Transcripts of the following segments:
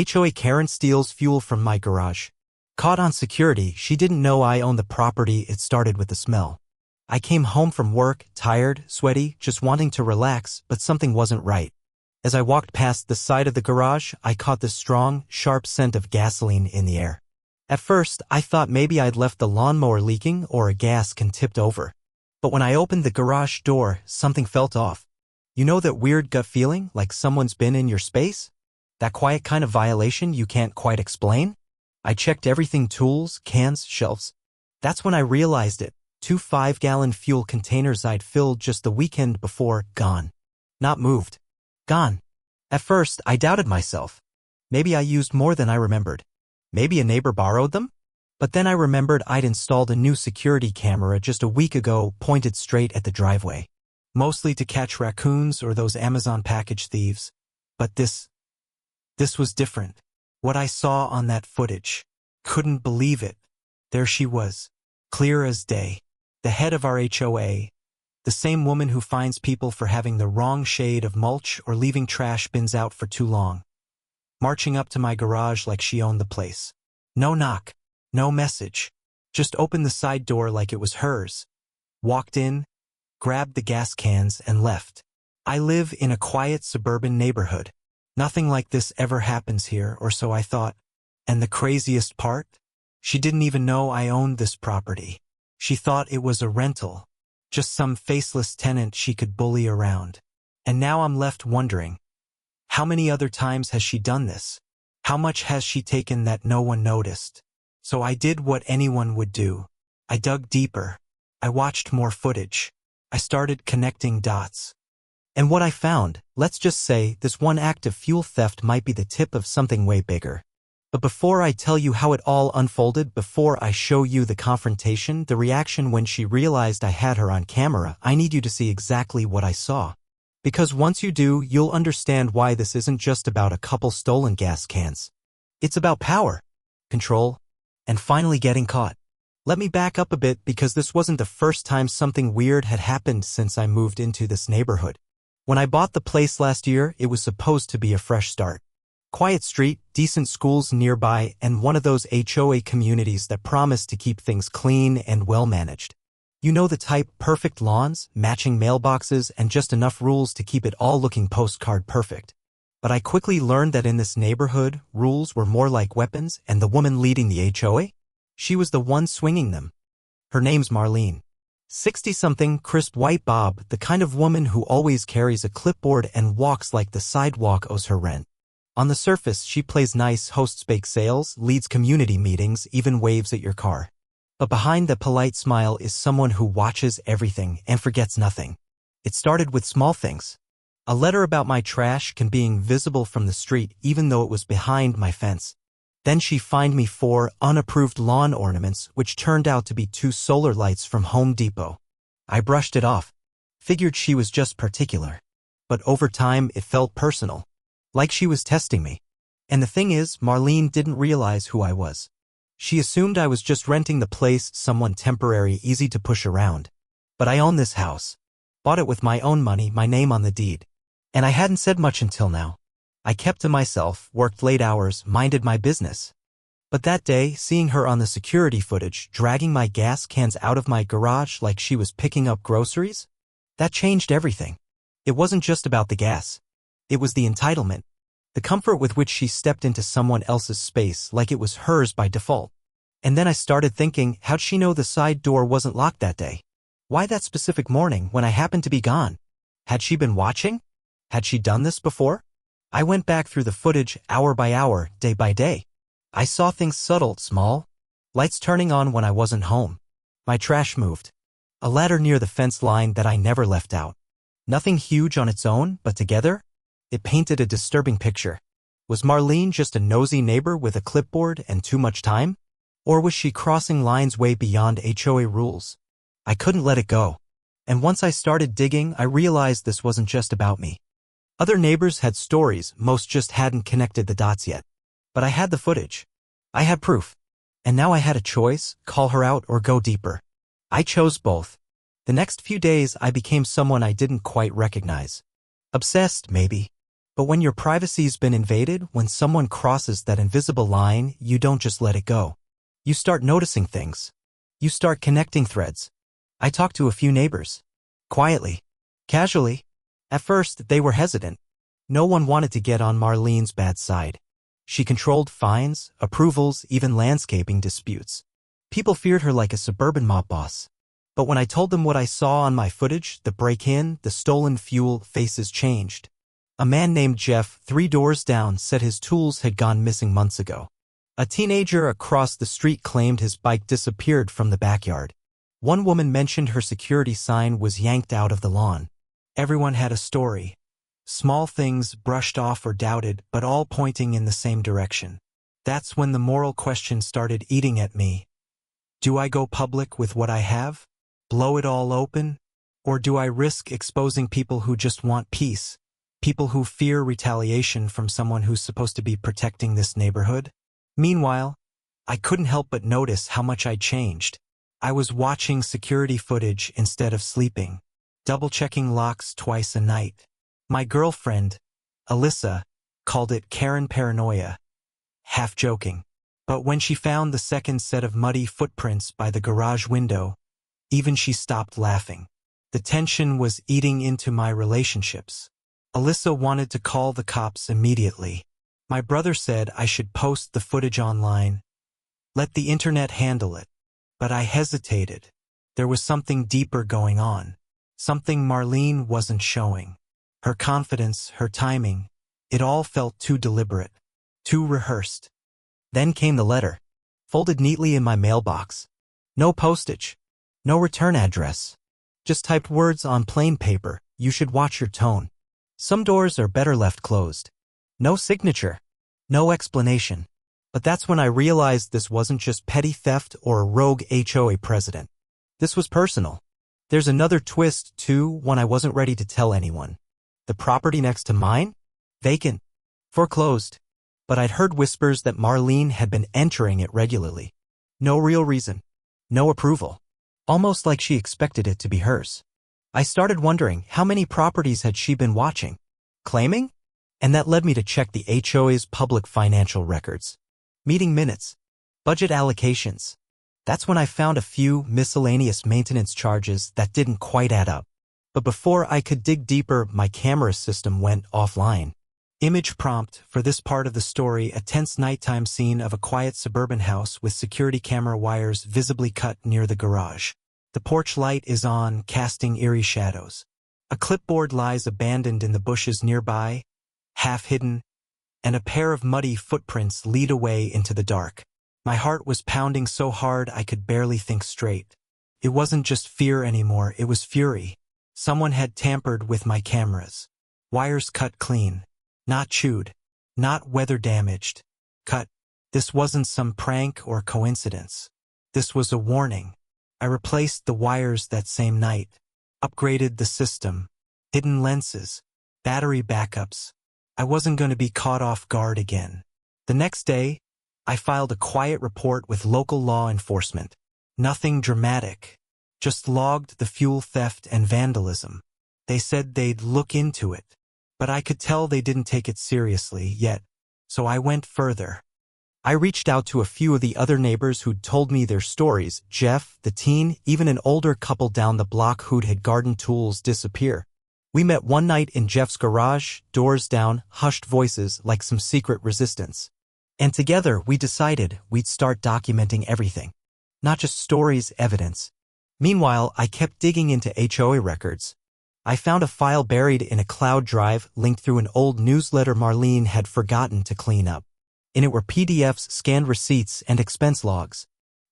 HOA Karen steals fuel from my garage. Caught on security, she didn't know I owned the property. It started with the smell. I came home from work, tired, sweaty, just wanting to relax, but something wasn't right. As I walked past the side of the garage, I caught this strong, sharp scent of gasoline in the air. At first, I thought maybe I'd left the lawnmower leaking or a gas can tipped over. But when I opened the garage door, something felt off. You know that weird gut feeling, like someone's been in your space? That quiet kind of violation you can't quite explain? I checked everything: tools, cans, shelves. That's when I realized it. 2 5-gallon fuel containers I'd filled just the weekend before, gone. Not moved. Gone. At first, I doubted myself. Maybe I used more than I remembered. Maybe a neighbor borrowed them? But then I remembered I'd installed a new security camera just a week ago, pointed straight at the driveway. Mostly to catch raccoons or those Amazon package thieves. But this was different. What I saw on that footage. Couldn't believe it. There she was. Clear as day. The head of our HOA. The same woman who fines people for having the wrong shade of mulch or leaving trash bins out for too long. Marching up to my garage like she owned the place. No knock. No message. Just opened the side door like it was hers. Walked in, grabbed the gas cans and left. I live in a quiet suburban neighborhood. Nothing like this ever happens here, or so I thought. And the craziest part? She didn't even know I owned this property. She thought it was a rental. Just some faceless tenant she could bully around. And now I'm left wondering, how many other times has she done this? How much has she taken that no one noticed? So I did what anyone would do. I dug deeper. I watched more footage. I started connecting dots. And what I found, let's just say this one act of fuel theft might be the tip of something way bigger. But before I tell you how it all unfolded, before I show you the confrontation, the reaction when she realized I had her on camera, I need you to see exactly what I saw. Because once you do, you'll understand why this isn't just about a couple stolen gas cans. It's about power, control, and finally getting caught. Let me back up a bit, because this wasn't the first time something weird had happened since I moved into this neighborhood. When I bought the place last year, it was supposed to be a fresh start. Quiet street, decent schools nearby, and one of those HOA communities that promise to keep things clean and well-managed. You know the type: perfect lawns, matching mailboxes, and just enough rules to keep it all looking postcard perfect. But I quickly learned that in this neighborhood, rules were more like weapons, and the woman leading the HOA? She was the one swinging them. Her name's Marlene. 60-something, crisp white bob, the kind of woman who always carries a clipboard and walks like the sidewalk owes her rent. On the surface, she plays nice, hosts bake sales, leads community meetings, even waves at your car. But behind the polite smile is someone who watches everything and forgets nothing. It started with small things. A letter about my trash can being visible from the street even though it was behind my fence. Then she fined me 4 unapproved lawn ornaments, which turned out to be 2 solar lights from Home Depot. I brushed it off. Figured she was just particular. But over time, it felt personal. Like she was testing me. And the thing is, Marlene didn't realize who I was. She assumed I was just renting the place, someone temporary, easy to push around. But I own this house. Bought it with my own money, my name on the deed. And I hadn't said much until now. I kept to myself, worked late hours, minded my business. But that day, seeing her on the security footage, dragging my gas cans out of my garage like she was picking up groceries, that changed everything. It wasn't just about the gas. It was the entitlement. The comfort with which she stepped into someone else's space like it was hers by default. And then I started thinking, how'd she know the side door wasn't locked that day? Why that specific morning when I happened to be gone? Had she been watching? Had she done this before? I went back through the footage hour by hour, day by day. I saw things subtle, small. Lights turning on when I wasn't home. My trash moved. A ladder near the fence line that I never left out. Nothing huge on its own, but together, it painted a disturbing picture. Was Marlene just a nosy neighbor with a clipboard and too much time? Or was she crossing lines way beyond HOA rules? I couldn't let it go. And once I started digging, I realized this wasn't just about me. Other neighbors had stories, most just hadn't connected the dots yet. But I had the footage. I had proof. And now I had a choice: call her out or go deeper. I chose both. The next few days I became someone I didn't quite recognize. Obsessed, maybe. But when your privacy's been invaded, when someone crosses that invisible line, you don't just let it go. You start noticing things. You start connecting threads. I talked to a few neighbors. Quietly. Casually. At first, they were hesitant. No one wanted to get on Marlene's bad side. She controlled fines, approvals, even landscaping disputes. People feared her like a suburban mob boss. But when I told them what I saw on my footage, the break-in, the stolen fuel, faces changed. A man named Jeff, 3 doors down, said his tools had gone missing months ago. A teenager across the street claimed his bike disappeared from the backyard. One woman mentioned her security sign was yanked out of the lawn. Everyone had a story. Small things brushed off or doubted, but all pointing in the same direction. That's when the moral question started eating at me. Do I go public with what I have? Blow it all open? Or do I risk exposing people who just want peace? People who fear retaliation from someone who's supposed to be protecting this neighborhood? Meanwhile, I couldn't help but notice how much I'd changed. I was watching security footage instead of sleeping, double-checking locks twice a night. My girlfriend, Alyssa, called it Karen paranoia, half joking. But when she found the second set of muddy footprints by the garage window, even she stopped laughing. The tension was eating into my relationships. Alyssa wanted to call the cops immediately. My brother said I should post the footage online. Let the internet handle it. But I hesitated. There was something deeper going on. Something Marlene wasn't showing. Her confidence, her timing, it all felt too deliberate, too rehearsed. Then came the letter, folded neatly in my mailbox. No postage, no return address. Just typed words on plain paper. You should watch your tone. Some doors are better left closed. No signature, no explanation. But that's when I realized this wasn't just petty theft or a rogue HOA president. This was personal. There's another twist, too, one I wasn't ready to tell anyone. The property next to mine? Vacant. Foreclosed. But I'd heard whispers that Marlene had been entering it regularly. No real reason. No approval. Almost like she expected it to be hers. I started wondering how many properties had she been watching, claiming? And that led me to check the HOA's public financial records. Meeting minutes. Budget allocations. That's when I found a few miscellaneous maintenance charges that didn't quite add up. But before I could dig deeper, my camera system went offline. Image prompt for this part of the story: a tense nighttime scene of a quiet suburban house with security camera wires visibly cut near the garage. The porch light is on, casting eerie shadows. A clipboard lies abandoned in the bushes nearby, half hidden, and a pair of muddy footprints lead away into the dark. My heart was pounding so hard I could barely think straight. It wasn't just fear anymore, it was fury. Someone had tampered with my cameras. Wires cut clean. Not chewed. Not weather damaged. Cut. This wasn't some prank or coincidence. This was a warning. I replaced the wires that same night. Upgraded the system. Hidden lenses. Battery backups. I wasn't going to be caught off guard again. The next day, I filed a quiet report with local law enforcement. Nothing dramatic. Just logged the fuel theft and vandalism. They said they'd look into it. But I could tell they didn't take it seriously yet, so I went further. I reached out to a few of the other neighbors who'd told me their stories: Jeff, the teen, even an older couple down the block who'd had garden tools disappear. We met one night in Jeff's garage, doors down, hushed voices like some secret resistance. And together we decided we'd start documenting everything. Not just stories, evidence. Meanwhile, I kept digging into HOA records. I found a file buried in a cloud drive linked through an old newsletter Marlene had forgotten to clean up. In it were PDFs, scanned receipts, and expense logs.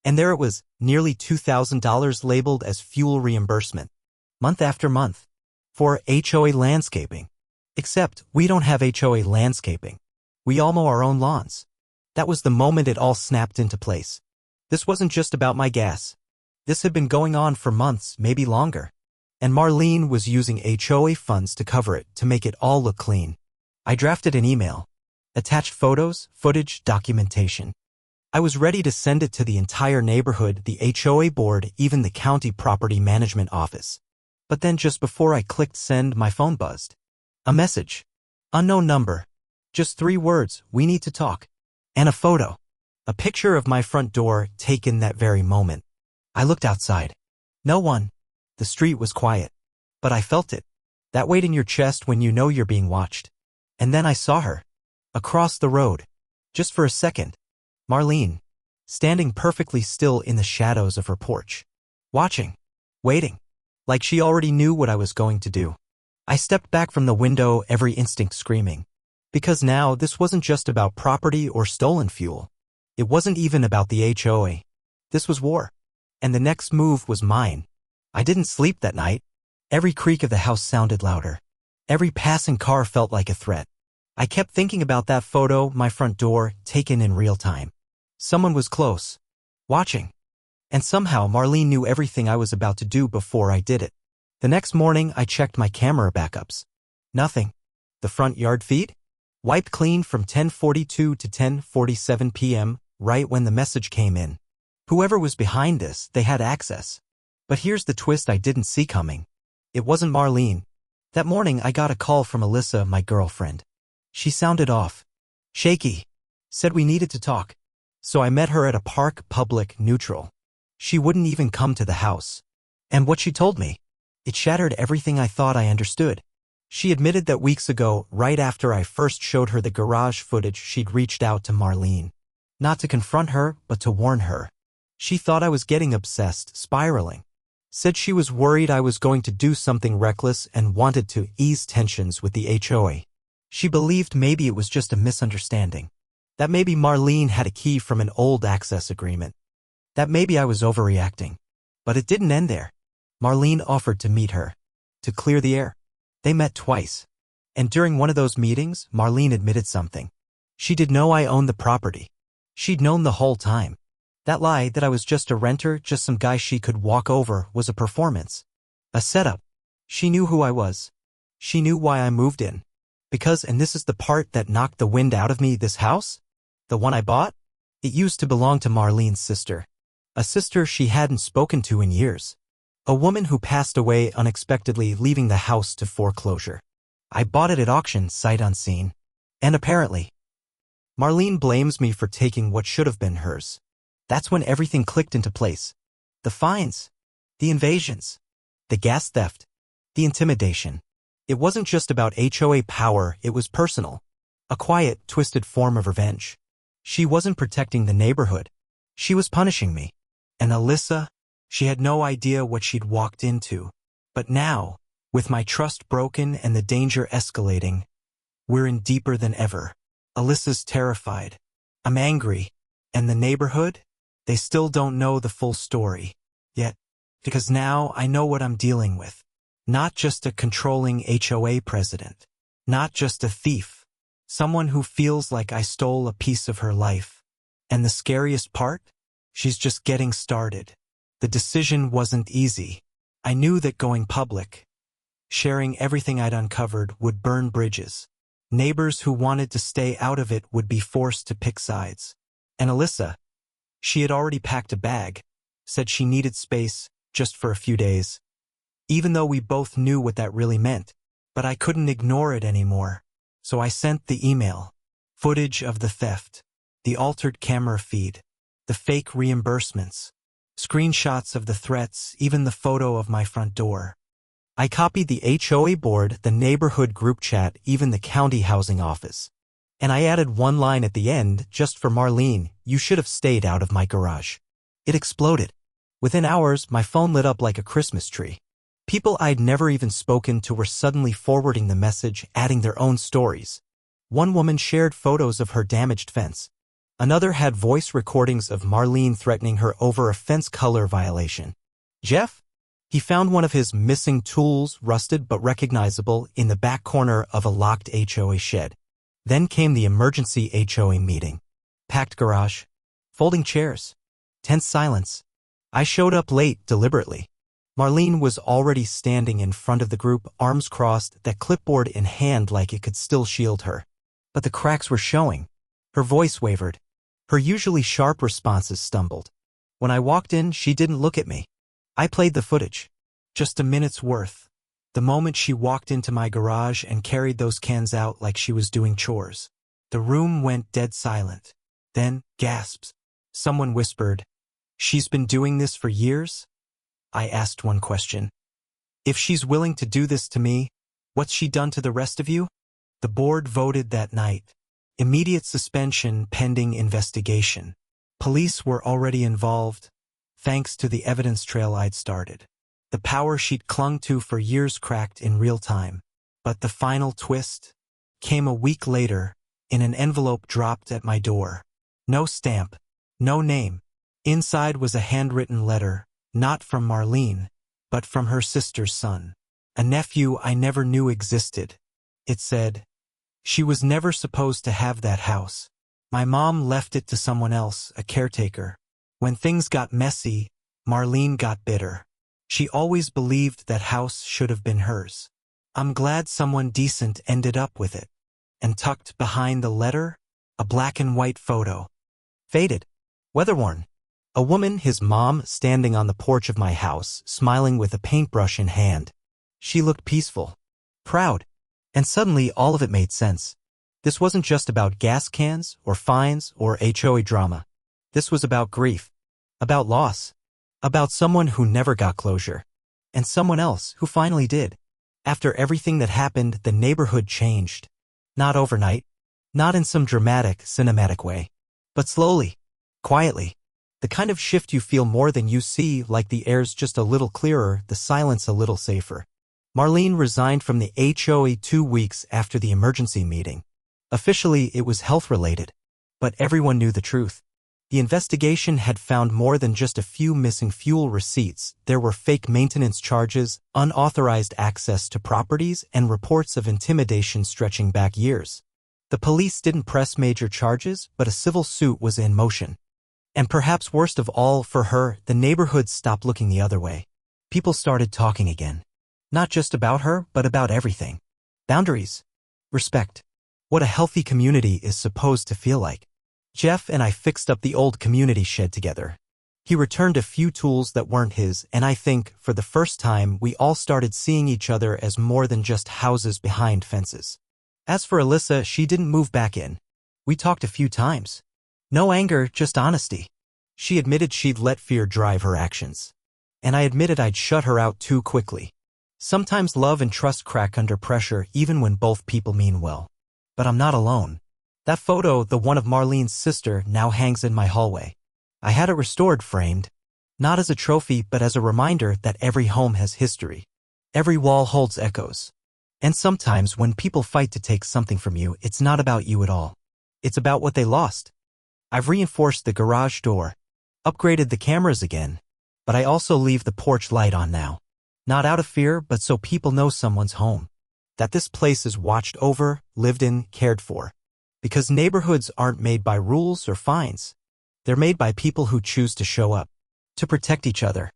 And there it was, nearly $2,000 labeled as fuel reimbursement. Month after month. For HOA landscaping. Except we don't have HOA landscaping. We all mow our own lawns. That was the moment it all snapped into place. This wasn't just about my gas. This had been going on for months, maybe longer. And Marlene was using HOA funds to cover it, to make it all look clean. I drafted an email. Attached photos, footage, documentation. I was ready to send it to the entire neighborhood, the HOA board, even the county property management office. But then just before I clicked send, my phone buzzed. A message. Unknown number. Just 3 words, we need to talk. And a photo. A picture of my front door taken that very moment. I looked outside. No one. The street was quiet. But I felt it. That weight in your chest when you know you're being watched. And then I saw her. Across the road. Just for a second. Marlene. Standing perfectly still in the shadows of her porch. Watching. Waiting. Like she already knew what I was going to do. I stepped back from the window, every instinct screaming. Because now this wasn't just about property or stolen fuel. It wasn't even about the HOA. This was war. And the next move was mine. I didn't sleep that night. Every creak of the house sounded louder. Every passing car felt like a threat. I kept thinking about that photo, my front door, taken in real time. Someone was close. Watching. And somehow Marlene knew everything I was about to do before I did it. The next morning I checked my camera backups. Nothing. The front yard feed? Wiped clean from 10:42 to 10:47 p.m., right when the message came in. Whoever was behind this, they had access. But here's the twist I didn't see coming. It wasn't Marlene. That morning I got a call from Alyssa, my girlfriend. She sounded off. Shaky. Said we needed to talk. So I met her at a park, public, neutral. She wouldn't even come to the house. And what she told me, it shattered everything I thought I understood. She admitted that weeks ago, right after I first showed her the garage footage, she'd reached out to Marlene. Not to confront her, but to warn her. She thought I was getting obsessed, spiraling. Said she was worried I was going to do something reckless and wanted to ease tensions with the HOA. She believed maybe it was just a misunderstanding. That maybe Marlene had a key from an old access agreement. That maybe I was overreacting. But it didn't end there. Marlene offered to meet her. To clear the air. They met twice. And during one of those meetings, Marlene admitted something. She did know I owned the property. She'd known the whole time. That lie that I was just a renter, just some guy she could walk over, was a performance. A setup. She knew who I was. She knew why I moved in. Because, and this is the part that knocked the wind out of me, this house? The one I bought? It used to belong to Marlene's sister. A sister she hadn't spoken to in years. A woman who passed away unexpectedly, leaving the house to foreclosure. I bought it at auction, sight unseen. And apparently, Marlene blames me for taking what should have been hers. That's when everything clicked into place. The fines. The invasions. The gas theft. The intimidation. It wasn't just about HOA power, it was personal. A quiet, twisted form of revenge. She wasn't protecting the neighborhood. She was punishing me. And Alyssa? She had no idea what she'd walked into. But now, with my trust broken and the danger escalating, we're in deeper than ever. Alyssa's terrified. I'm angry. And the neighborhood? They still don't know the full story. Yet, because now I know what I'm dealing with. Not just a controlling HOA president. Not just a thief. Someone who feels like I stole a piece of her life. And the scariest part? She's just getting started. The decision wasn't easy. I knew that going public, sharing everything I'd uncovered, would burn bridges. Neighbors who wanted to stay out of it would be forced to pick sides. And Alyssa, she had already packed a bag, said she needed space just for a few days. Even though we both knew what that really meant, but I couldn't ignore it anymore. So I sent the email. Footage of the theft, the altered camera feed, the fake reimbursements. Screenshots of the threats, even the photo of my front door. I copied the HOA board, the neighborhood group chat, even the county housing office. And I added one line at the end, just for Marlene, you should have stayed out of my garage. It exploded. Within hours, my phone lit up like a Christmas tree. People I'd never even spoken to were suddenly forwarding the message, adding their own stories. One woman shared photos of her damaged fence. Another had voice recordings of Marlene threatening her over a fence color violation. Jeff? He found one of his missing tools, rusted but recognizable, in the back corner of a locked HOA shed. Then came the emergency HOA meeting. Packed garage. Folding chairs. Tense silence. I showed up late, deliberately. Marlene was already standing in front of the group, arms crossed, that clipboard in hand like it could still shield her. But the cracks were showing. Her voice wavered. Her usually sharp responses stumbled. When I walked in, she didn't look at me. I played the footage. Just a minute's worth. The moment she walked into my garage and carried those cans out like she was doing chores. The room went dead silent. Then, gasps. Someone whispered, "She's been doing this for years?" I asked one question. "If she's willing to do this to me, what's she done to the rest of you?" The board voted that night. Immediate suspension pending investigation. Police were already involved, thanks to the evidence trail I'd started. The power she'd clung to for years cracked in real time. But the final twist came a week later, in an envelope dropped at my door. No stamp, no name. Inside was a handwritten letter, not from Marlene, but from her sister's son, a nephew I never knew existed. It said, "She was never supposed to have that house. My mom left it to someone else, a caretaker. When things got messy, Marlene got bitter. She always believed that house should have been hers. I'm glad someone decent ended up with it." And tucked behind the letter, a black and white photo. Faded. Weather-worn. A woman, his mom, standing on the porch of my house, smiling with a paintbrush in hand. She looked peaceful. Proud. And suddenly all of it made sense. This wasn't just about gas cans, or fines, or HOA drama. This was about grief. About loss. About someone who never got closure. And someone else who finally did. After everything that happened, the neighborhood changed. Not overnight. Not in some dramatic, cinematic way. But slowly. Quietly. The kind of shift you feel more than you see, like the air's just a little clearer, the silence a little safer. Marlene resigned from the HOA 2 weeks after the emergency meeting. Officially, it was health-related. But everyone knew the truth. The investigation had found more than just a few missing fuel receipts. There were fake maintenance charges, unauthorized access to properties, and reports of intimidation stretching back years. The police didn't press major charges, but a civil suit was in motion. And perhaps worst of all for her, the neighborhood stopped looking the other way. People started talking again. Not just about her, but about everything. Boundaries. Respect. What a healthy community is supposed to feel like. Jeff and I fixed up the old community shed together. He returned a few tools that weren't his, and I think, for the first time, we all started seeing each other as more than just houses behind fences. As for Alyssa, she didn't move back in. We talked a few times. No anger, just honesty. She admitted she'd let fear drive her actions. And I admitted I'd shut her out too quickly. Sometimes love and trust crack under pressure even when both people mean well. But I'm not alone. That photo, the one of Marlene's sister, now hangs in my hallway. I had it restored framed. Not as a trophy, but as a reminder that every home has history. Every wall holds echoes. And sometimes when people fight to take something from you, it's not about you at all. It's about what they lost. I've reinforced the garage door. Upgraded the cameras again. But I also leave the porch light on now. Not out of fear, but so people know someone's home. That this place is watched over, lived in, cared for. Because neighborhoods aren't made by rules or fines. They're made by people who choose to show up. To protect each other.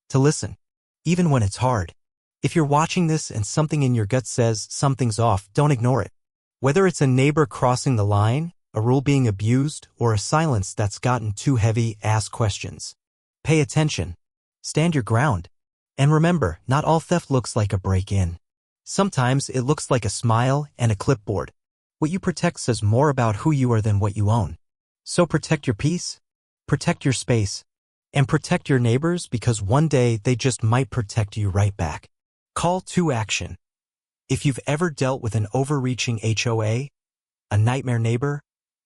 To listen. Even when it's hard. If you're watching this and something in your gut says something's off, don't ignore it. Whether it's a neighbor crossing the line, a rule being abused, or a silence that's gotten too heavy, ask questions. Pay attention. Stand your ground. And remember, not all theft looks like a break-in. Sometimes it looks like a smile and a clipboard. What you protect says more about who you are than what you own. So protect your peace, protect your space, and protect your neighbors because one day they just might protect you right back. Call to action. If you've ever dealt with an overreaching HOA, a nightmare neighbor,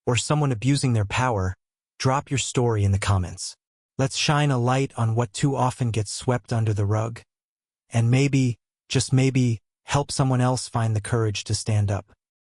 or someone abusing their power, drop your story in the comments. Let's shine a light on what too often gets swept under the rug. And maybe, just maybe, help someone else find the courage to stand up.